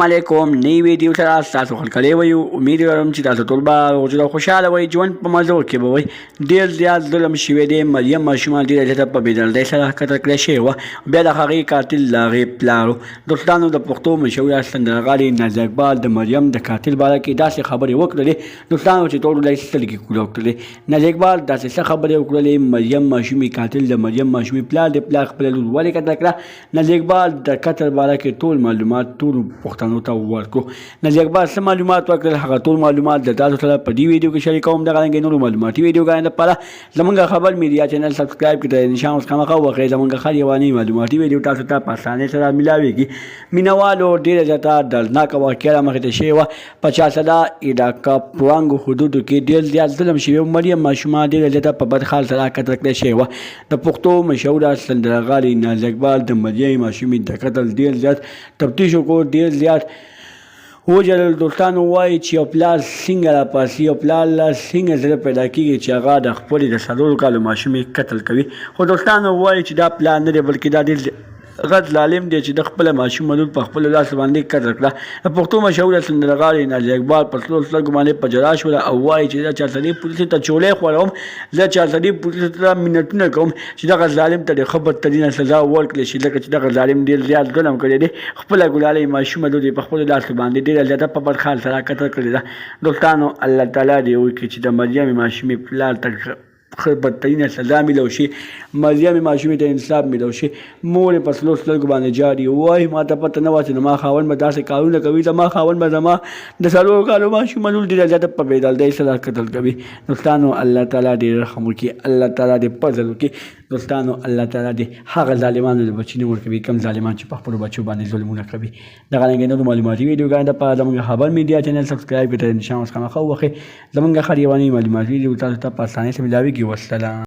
السلام علیکم. نوی ویډیو سره تاسو خلکلی وی. امید لرم چې تاسو ټول به روغ او خوشحاله وئ، ژوند په مزو کې به وئ. ډېر زیات ظلم شوی دی. مریم ماشومه ډېره زیاته په بېدردۍ سره ښکته کړې شوې وه. بیا د هغې قاتل د هغې پلار و. دوستانو، د پښتو مشهوره سندرغاړې نازیه اقبال د مریم د قاتل باره کې داسې خبرې وکړلې دوستانو چې ټولو له یې سترګې کوږه کړلې. نازیه اقبال داسې څه خبرې وکړلې. مریم ماشومې قاتل د مریم ماشومې پلار دی. پلار خپله لور ولې قتل کړه؟ نازیه اقبال د قتل باره کې ټول معلومات ټولو پښتنو ته ورکړو. نازیه اقبال څه معلومات ورکړل، هغه ټول معلومات د تاسو سره په دې ویډیو کې شریکوم. دغه رنګې نورو معلوماتي ویډیوګانو لپاره زموږ خبر میډیا چینل سبسکرایب کړئ. نشان اوس خامخا وخورئ. زموږ هر یوه نوې معلوماتي ویډیو تاسو ته په اسانۍ سره میلاویږي. مینوالو، ډېره زیاته دردناکه واقعه رامخې ته شوې وه. په چارسده علاقه پړانګو حدودو کې ډېر زیات ظلم شوی و. مریم ماشومه ډېره زیاته په بد حال سره قتل کړې شوې وه. د پښتو مشهوره سندرغاړې نازیه اقبال د مریم ماشومې د قتل ډېر زیات تفتیش وکړو، ډېر زیات وجلل. دوستانو، وایي چې یو پلار څنګه راپاڅي، یو پلار له څنګه زړه پیدا کېږي چې هغه د خپلې د 4 کالو ماشومې قتل کوي. خو دوستانو، وایي چې دا پلار نه دی، بلکې دا ډېر غټ ظالم دی چې د خپله ماشومه لور په خپلو لاس باندې قتل کړه. د پښتو مشهوره سندرغاړې نازیه اقبال په سرو سترګو باندې په ژړا شوله او وایي چې زه چارسدې پولیسو ته چولۍ خوړوم، زه چارسدې پولیسو ته منتونه کوم چې دغه ظالم ته د ښه بدترینه سزا ورکړل شي، ځکه چې دغه ظالم ډېر زیات ظلم کړی دی. خپله ګلالۍ ماشومه لور یې په خپلو لاسو باندې ډېره زیاته په بد حال سره قتل کړې ده. دوستانو، الله تعالی دې وکړي چې د مریم ماشومې پلار ته بدترینه سزا میلو شي، مریم ماشومې ته انصاف میلو شي. مور یې په سرو سترګو باندې جاري وایي ما ته پته نه وه چې زما خاوند به داسې کارونه کوي، زما خاوند به زما د 4 کالو ماشومه لور ډېره زیاته په بېدردۍ سره قتل کوي. دوستانو، الله تعالی دې رحم وکړي، الله تعالی دې فضل وکړي. دوستانو، الله تعالی دې هغه ظالمانو د بچي نه ورکوي کوم ظالمان چې په خپلو بچو باندې ظلمونه کوي. دغه رنګې نورو معلوماتي ویډیوګانو لپاره زموږ خبر میډیا چینل سبسکرایب کړئ. نشان اوس خامخا وخورئ. زموږ هر یوه نوې معلوماتي ویډیو تاسو ته په اسانۍ سره میلاویږي. والسلام.